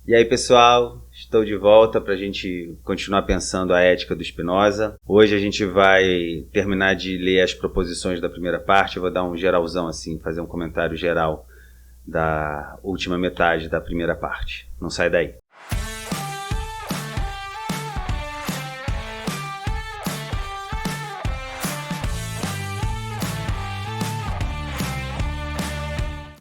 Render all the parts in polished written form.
E aí, pessoal, estou de volta para a gente continuar pensando a ética do Spinoza. Hoje a gente vai terminar de ler as proposições da primeira parte. Eu vou dar um geralzão assim, fazer um comentário geral da última metade da primeira parte. Não sai daí.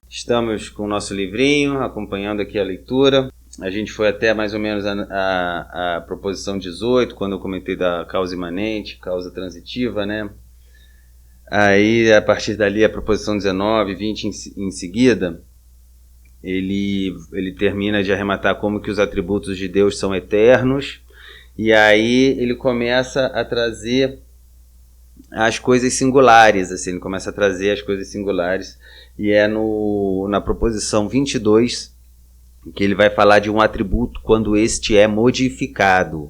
Estamos com o nosso livrinho, acompanhando aqui a leitura. A gente foi até mais ou menos a proposição 18, quando eu comentei da causa imanente, causa transitiva, né? Aí, a partir dali, a proposição 19, 20 em seguida, ele termina de arrematar como que os atributos de Deus são eternos, e aí ele começa a trazer as coisas singulares, assim, ele começa a trazer as coisas singulares, e é na proposição 22, que ele vai falar de um atributo quando este é modificado.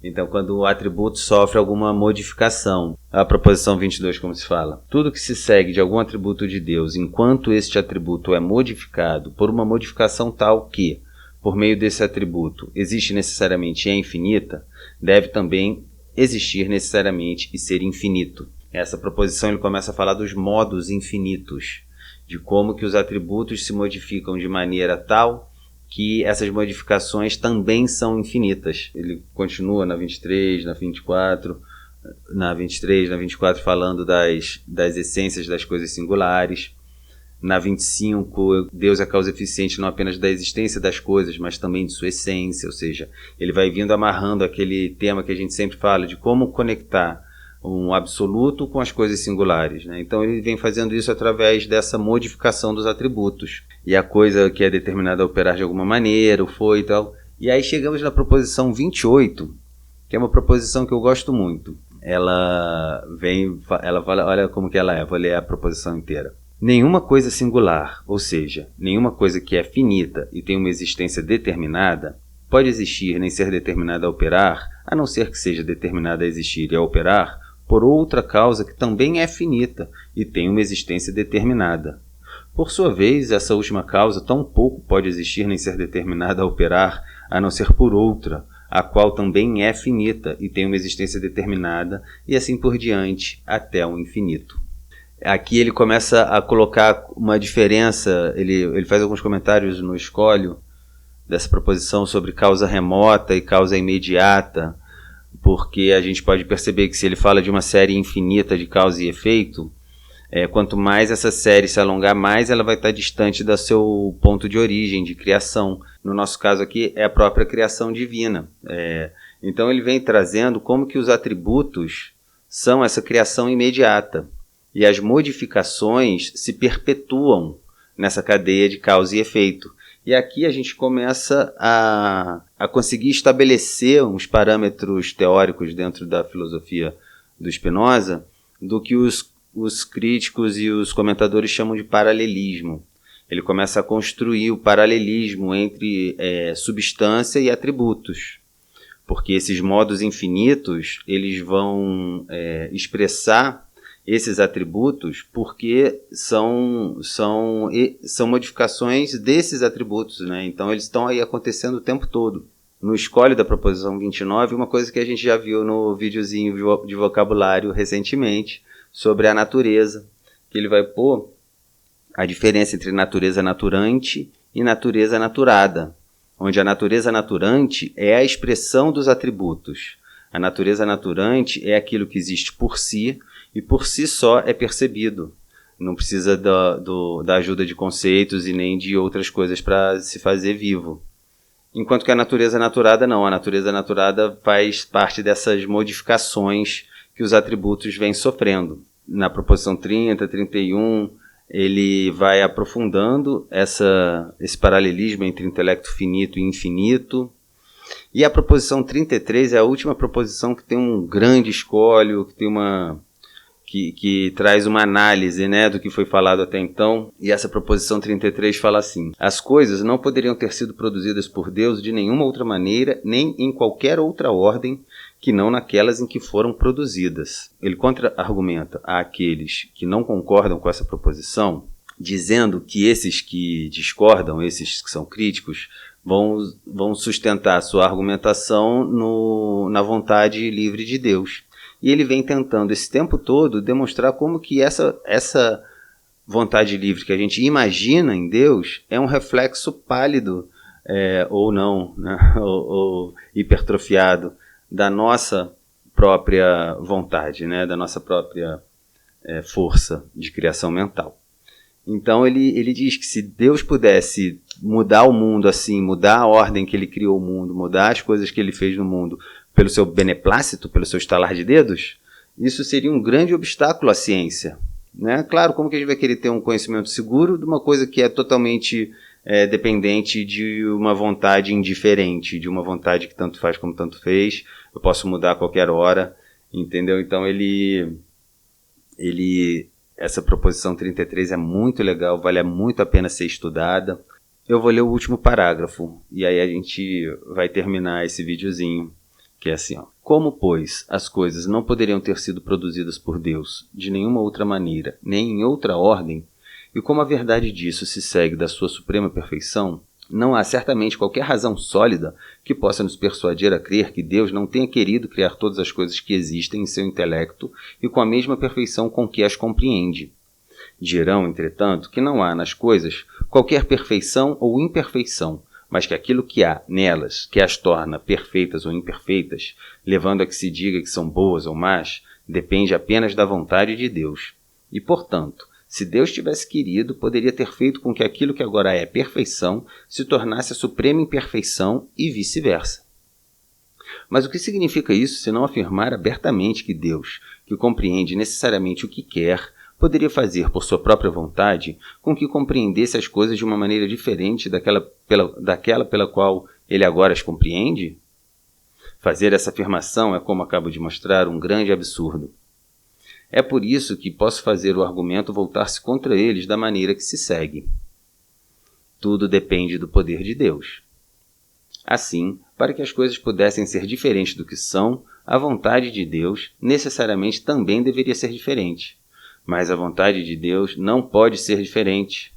Então, quando o atributo sofre alguma modificação. A proposição 22, como se fala. Tudo que se segue de algum atributo de Deus, enquanto este atributo é modificado por uma modificação tal que, por meio desse atributo, existe necessariamente e é infinita, deve também existir necessariamente e ser infinito. Essa proposição ele começa a falar dos modos infinitos, de como que os atributos se modificam de maneira tal que essas modificações também são infinitas. Ele continua na 23, na 24, na 23, na 24 falando das essências das coisas singulares. Na 25, Deus é a causa eficiente não apenas da existência das coisas, mas também de sua essência, ou seja, ele vai vindo amarrando aquele tema que a gente sempre fala de como conectar um absoluto com as coisas singulares, né? Então ele vem fazendo isso através dessa modificação dos atributos. E a coisa que é determinada a operar de alguma maneira, o foi e tal. E aí chegamos na proposição 28, que é uma proposição que eu gosto muito. Ela fala, olha como que ela é, vou ler a proposição inteira. Nenhuma coisa singular, ou seja, nenhuma coisa que é finita e tem uma existência determinada, pode existir nem ser determinada a operar, a não ser que seja determinada a existir e a operar, por outra causa que também é finita e tem uma existência determinada. Por sua vez, essa última causa tão pouco pode existir nem ser determinada a operar, a não ser por outra, a qual também é finita e tem uma existência determinada, e assim por diante, até o infinito. Aqui ele começa a colocar uma diferença, ele faz alguns comentários no escolho dessa proposição sobre causa remota e causa imediata, porque a gente pode perceber que se ele fala de uma série infinita de causa e efeito, quanto mais essa série se alongar, mais ela vai estar distante do seu ponto de origem, de criação. No nosso caso aqui, é a própria criação divina. Então ele vem trazendo como que os atributos são essa criação imediata, e as modificações se perpetuam nessa cadeia de causa e efeito. E aqui a gente começa a conseguir estabelecer uns parâmetros teóricos dentro da filosofia do Spinoza do que os críticos e os comentadores chamam de paralelismo. Ele começa a construir o paralelismo entre substância e atributos, porque esses modos infinitos eles vão expressar esses atributos porque são modificações desses atributos, né? Então eles estão aí acontecendo o tempo todo. No escolho da proposição 29, uma coisa que a gente já viu no videozinho de vocabulário recentemente, sobre a natureza, que ele vai pôr a diferença entre natureza naturante e natureza naturada, onde a natureza naturante é a expressão dos atributos. A natureza naturante é aquilo que existe por si, e por si só é percebido. Não precisa da ajuda de conceitos e nem de outras coisas para se fazer vivo. Enquanto que a natureza naturada não. A natureza naturada faz parte dessas modificações que os atributos vêm sofrendo. Na proposição 30, 31, ele vai aprofundando esse paralelismo entre intelecto finito e infinito. E a proposição 33 é a última proposição que tem um grande escolho, que tem que traz uma análise, né, do que foi falado até então. E essa proposição 33 fala assim: as coisas não poderiam ter sido produzidas por Deus de nenhuma outra maneira, nem em qualquer outra ordem, que não naquelas em que foram produzidas. Ele contra-argumenta àqueles que não concordam com essa proposição, dizendo que esses que discordam, esses que são críticos, vão sustentar a sua argumentação na vontade livre de Deus. E ele vem tentando esse tempo todo demonstrar como que essa vontade livre que a gente imagina em Deus é um reflexo pálido, ou não, né? ou hipertrofiado da nossa própria vontade, né? Da nossa própria força de criação mental. Então ele diz que se Deus pudesse mudar o mundo assim, mudar a ordem que ele criou o mundo, mudar as coisas que ele fez no mundo pelo seu beneplácito, pelo seu estalar de dedos, isso seria um grande obstáculo à ciência. Né? Claro, como que a gente vai querer ter um conhecimento seguro de uma coisa que é totalmente dependente de uma vontade indiferente, de uma vontade que tanto faz como tanto fez, eu posso mudar a qualquer hora, entendeu? Então essa proposição 33 é muito legal, vale muito a pena ser estudada. Eu vou ler o último parágrafo, e aí a gente vai terminar esse videozinho, que é assim, ó. Como, pois, as coisas não poderiam ter sido produzidas por Deus de nenhuma outra maneira, nem em outra ordem, e como a verdade disso se segue da sua suprema perfeição, não há certamente qualquer razão sólida que possa nos persuadir a crer que Deus não tenha querido criar todas as coisas que existem em seu intelecto e com a mesma perfeição com que as compreende. Dirão, entretanto, que não há nas coisas qualquer perfeição ou imperfeição, mas que aquilo que há nelas, que as torna perfeitas ou imperfeitas, levando a que se diga que são boas ou más, depende apenas da vontade de Deus. E, portanto, se Deus tivesse querido, poderia ter feito com que aquilo que agora é perfeição se tornasse a suprema imperfeição e vice-versa. Mas o que significa isso se não afirmar abertamente que Deus, que compreende necessariamente o que quer, poderia fazer por sua própria vontade com que compreendesse as coisas de uma maneira diferente daquela pela qual ele agora as compreende? Fazer essa afirmação é, como acabo de mostrar, um grande absurdo. É por isso que posso fazer o argumento voltar-se contra eles da maneira que se segue. Tudo depende do poder de Deus. Assim, para que as coisas pudessem ser diferentes do que são, a vontade de Deus necessariamente também deveria ser diferente. Mas a vontade de Deus não pode ser diferente.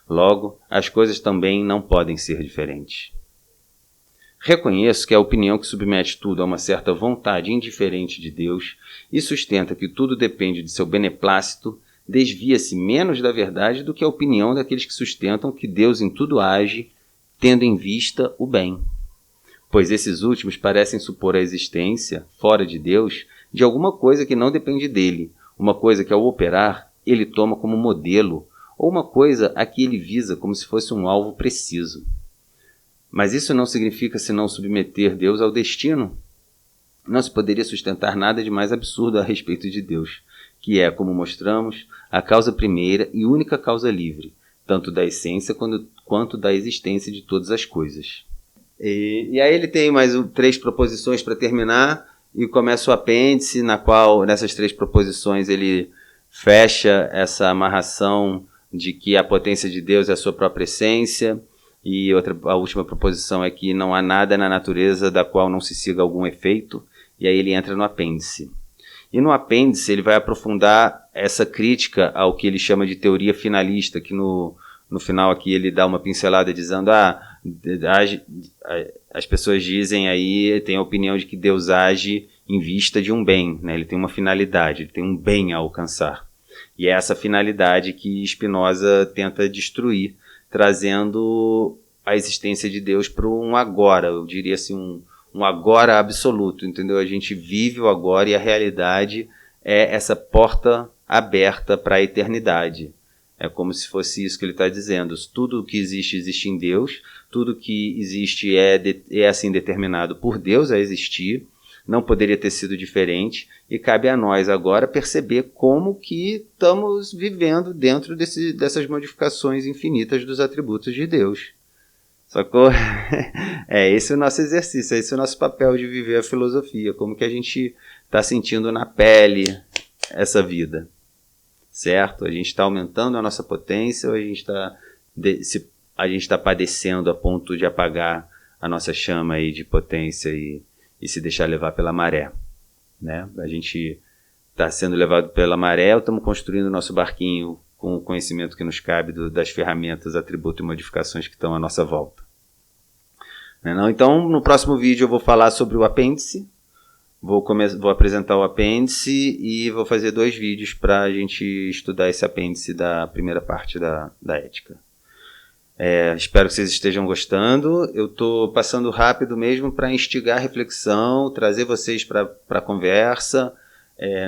Logo, as coisas também não podem ser diferentes. Reconheço que a opinião que submete tudo a uma certa vontade indiferente de Deus e sustenta que tudo depende de seu beneplácito desvia-se menos da verdade do que a opinião daqueles que sustentam que Deus em tudo age, tendo em vista o bem. Pois esses últimos parecem supor a existência, fora de Deus, de alguma coisa que não depende dele, uma coisa que ao operar ele toma como modelo, ou uma coisa a que ele visa como se fosse um alvo preciso. Mas isso não significa senão submeter Deus ao destino. Não se poderia sustentar nada de mais absurdo a respeito de Deus, que é, como mostramos, a causa primeira e única causa livre, tanto da essência quanto da existência de todas as coisas. E aí ele tem mais 3 proposições para terminar, e começa o apêndice, na qual, nessas 3 proposições, ele fecha essa amarração de que a potência de Deus é a sua própria essência, e a última proposição é que não há nada na natureza da qual não se siga algum efeito, e aí ele entra no apêndice. E no apêndice ele vai aprofundar essa crítica ao que ele chama de teoria finalista, que no final aqui ele dá uma pincelada dizendo as pessoas dizem aí, tem a opinião de que Deus age em vista de um bem, né? Ele tem uma finalidade, ele tem um bem a alcançar. E é essa finalidade que Spinoza tenta destruir, trazendo a existência de Deus para um agora, eu diria assim, um agora absoluto, entendeu? A gente vive o agora e a realidade é essa porta aberta para a eternidade. É como se fosse isso que ele está dizendo. Tudo que existe em Deus, tudo que existe é assim determinado por Deus a existir, não poderia ter sido diferente, e cabe a nós agora perceber como que estamos vivendo dentro dessas modificações infinitas dos atributos de Deus. Sacou? É esse o nosso exercício, é esse o nosso papel de viver a filosofia, como que a gente está sentindo na pele essa vida. Certo? A gente está aumentando a nossa potência ou a gente está padecendo a ponto de apagar a nossa chama aí de potência e se deixar levar pela maré, né? A gente está sendo levado pela maré ou estamos construindo o nosso barquinho com o conhecimento que nos cabe das ferramentas, atributos e modificações que estão à nossa volta. Né, não? Então, no próximo vídeo eu vou falar sobre o apêndice, vou apresentar o apêndice e vou fazer 2 vídeos para a gente estudar esse apêndice da primeira parte da ética. Espero que vocês estejam gostando. Eu estou passando rápido mesmo para instigar a reflexão, trazer vocês para a conversa.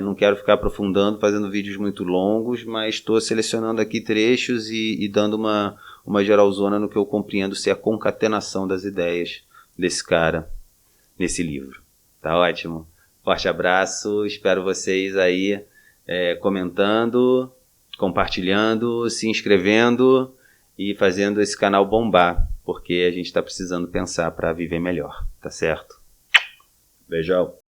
Não quero ficar aprofundando, fazendo vídeos muito longos, mas estou selecionando aqui trechos e dando uma geralzona no que eu compreendo ser a concatenação das ideias desse cara nesse livro. Tá ótimo? Forte abraço, espero vocês aí comentando, compartilhando, se inscrevendo e fazendo esse canal bombar, porque a gente está precisando pensar para viver melhor, tá certo? Beijão!